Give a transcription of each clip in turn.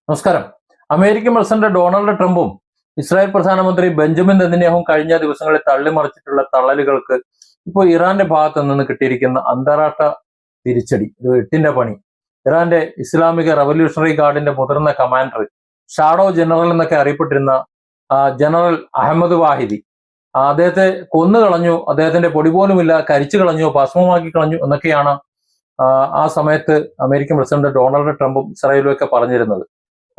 നമസ്കാരം. American president Donald ട്രംപും Israel പ്രധാനമന്ത്രി ബെഞ്ചമിൻ നെതന്യാഹുവും കഴിഞ്ഞ ദിവസങ്ങളിൽ തള്ളിമറിച്ചിട്ടുള്ള തള്ളലുകൾക്ക് ഇപ്പോൾ ഇറാന്റെ ഭാഗത്ത് നിന്ന് കിട്ടിയിരിക്കുന്ന അന്താരാഷ്ട്ര തിരിച്ചടി, ഒരു എട്ടിന്റെ പണി. ഇറാന്റെ ഇസ്ലാമിക റവല്യൂഷണറി ഗാർഡിന്റെ മുതിർന്ന കമാൻഡർ, ഷാഡോ ജനറൽ എന്നൊക്കെ അറിയപ്പെട്ടിരുന്ന ജനറൽ അഹമ്മദ് വാഹിദി, അദ്ദേഹത്തെ കൊന്നുകളഞ്ഞു, അദ്ദേഹത്തിന്റെ പൊടി പോലുമില്ല, കരിച്ചു കളഞ്ഞു, ഭസ്മമാക്കി കളഞ്ഞു എന്നൊക്കെയാണ് ആ സമയത്ത് അമേരിക്കൻ പ്രസിഡന്റ് ഡൊണാൾഡ് ട്രംപും ഇസ്രായേലും ഒക്കെ പറഞ്ഞിരുന്നത്.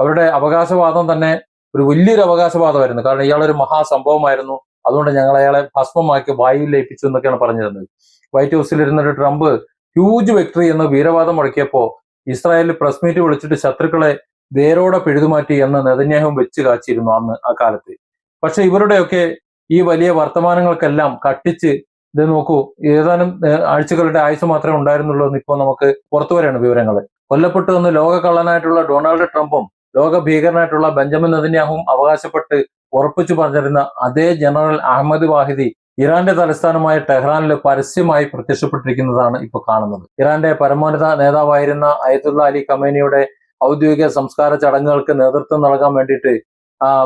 അവരുടെ അവകാശവാദം തന്നെ ഒരു വലിയൊരു അവകാശവാദമായിരുന്നു. കാരണം ഇയാളൊരു മഹാസംഭവമായിരുന്നു, അതുകൊണ്ട് ഞങ്ങൾ അയാളെ ഭസ്മമാക്കി വായുവിൽ ലയിപ്പിച്ചു എന്നൊക്കെയാണ് പറഞ്ഞിരുന്നത്. വൈറ്റ് ഹൗസിൽ ഇരുന്നിട്ട് ട്രംപ് ഹ്യൂജ് വിക്ടറി എന്ന് വീരവാദം മുടക്കിയപ്പോൾ ഇസ്രായേലിൽ പ്രസ് മീറ്റ് വിളിച്ചിട്ട് ശത്രുക്കളെ വേരോടെ പിഴുതുമാറ്റി എന്ന് നെതന്യാഹു വെച്ച് കാച്ചിരുന്നു അന്ന് ആ കാലത്ത്. പക്ഷെ ഇവരുടെയൊക്കെ ഈ വലിയ വർത്തമാനങ്ങൾക്കെല്ലാം കട്ടിച്ച് ഇത് നോക്കൂ, ഏതാനും ആഴ്ചകളുടെ ആയുസ് മാത്രമേ ഉണ്ടായിരുന്നുള്ളൂ എന്ന് ഇപ്പോൾ നമുക്ക് പുറത്തു വരെയാണ് വിവരങ്ങൾ. കൊല്ലപ്പെട്ടു എന്ന് ലോക കള്ളനായിട്ടുള്ള ഡൊണാൾഡ് ട്രംപും ലോക ഭീകരനായിട്ടുള്ള ബെഞ്ചമിൻ നെതന്യാഹുവും അവകാശപ്പെട്ട് ഉറപ്പിച്ചു പറഞ്ഞിരുന്ന അതേ ജനറൽ അഹമ്മദ് വാഹിദി ഇറാന്റെ തലസ്ഥാനമായ ടെഹ്റാനിൽ പരസ്യമായി പ്രത്യക്ഷപ്പെട്ടിരിക്കുന്നതാണ് ഇപ്പോൾ കാണുന്നത്. ഇറാന്റെ പരമോന്നത നേതാവായിരുന്ന അയതുള്ള അലി ഖമേനിയുടെ ഔദ്യോഗിക സംസ്കാര ചടങ്ങുകൾക്ക് നേതൃത്വം നൽകാൻ വേണ്ടിയിട്ട്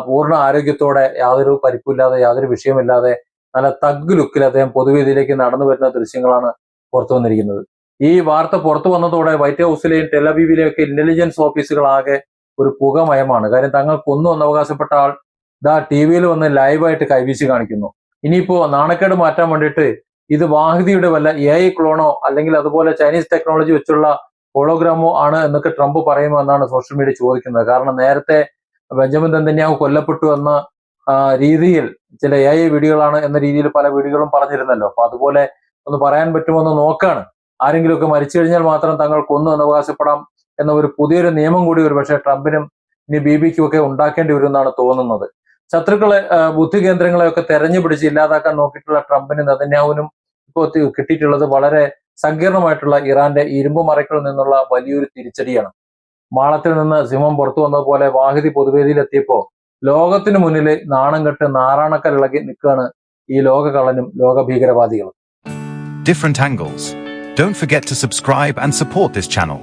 പൂർണ്ണ ആരോഗ്യത്തോടെ, യാതൊരു പരിക്കില്ലാതെ, യാതൊരു വിഷയമില്ലാതെ നല്ല തഗ് ലുക്കിൽ അദ്ദേഹം പൊതുവേദിയിലേക്ക് നടന്നു വരുന്ന ദൃശ്യങ്ങളാണ് പുറത്തു വന്നിരിക്കുന്നത്. ഈ വാർത്ത പുറത്തു വന്നതോടെ വൈറ്റ് ഹൗസിലെയും ടെലവീവിലെയും ഒക്കെ ഇന്റലിജൻസ് ഓഫീസുകളാകെ ഒരു പുകമയമാണ്. കാര്യം തങ്ങൾക്കൊന്നും എന്ന് അവകാശപ്പെട്ട ആൾ ഇതാ ടിവിയിൽ വന്ന് ലൈവായിട്ട് കൈവീശി കാണിക്കുന്നു. ഇനിയിപ്പോ നാണക്കേട് മാറ്റാൻ വേണ്ടിയിട്ട് ഇത് വാഹിദിയുടെ വല്ല AI ക്ലോണോ അല്ലെങ്കിൽ അതുപോലെ ചൈനീസ് ടെക്നോളജി വെച്ചുള്ള ഹോളോഗ്രാമോ ആണ് എന്നൊക്കെ ട്രംപ് പറയുമോ എന്നാണ് സോഷ്യൽ മീഡിയ ചോദിക്കുന്നത്. കാരണം നേരത്തെ ബെഞ്ചമിൻ നെതന്യാഹു കൊല്ലപ്പെട്ടു എന്ന രീതിയിൽ ചില AI വീഡിയോകളാണ് എന്ന രീതിയിൽ പല വീഡിയോകളും പറഞ്ഞിരുന്നല്ലോ. അപ്പൊ അതുപോലെ ഒന്ന് പറയാൻ പറ്റുമോ എന്ന് നോക്കാണ്. ആരെങ്കിലുമൊക്കെ മരിച്ചു കഴിഞ്ഞാൽ മാത്രം തങ്ങൾ കൊന്നു എന്ന് അവകാശപ്പെടാം എന്ന ഒരു പുതിയൊരു നിയമം കൂടി ഒരു പക്ഷേ ട്രംപിനും ഇനി BBക്കും ഒക്കെ ഉണ്ടാക്കേണ്ടി വരും എന്നാണ് തോന്നുന്നത്. ശത്രുക്കളെ, ബുദ്ധി കേന്ദ്രങ്ങളെയൊക്കെ തെരഞ്ഞു പിടിച്ച് ഇല്ലാതാക്കാൻ നോക്കിയിട്ടുള്ള ട്രംപിനും നെതന്യാഹുവിനും ഇപ്പോൾ കിട്ടിയിട്ടുള്ളത് വളരെ സങ്കീർണമായിട്ടുള്ള ഇറാന്റെ ഇരുമ്പ് മറയ്ക്കളിൽ നിന്നുള്ള വലിയൊരു തിരിച്ചടിയാണ്. മാളത്തിൽ നിന്ന് സിംഹം പുറത്തു വന്നതുപോലെ വാഹിദി പൊതുവേദിയിൽ എത്തിയപ്പോ ലോകത്തിന് മുന്നിൽ നാണം കെട്ട് നാറാണക്കലിളകി നിൽക്കുകയാണ് ഈ ലോക കള്ളനും ലോക ഭീകരവാദികളും. Different angles. Don't forget to subscribe and support this channel.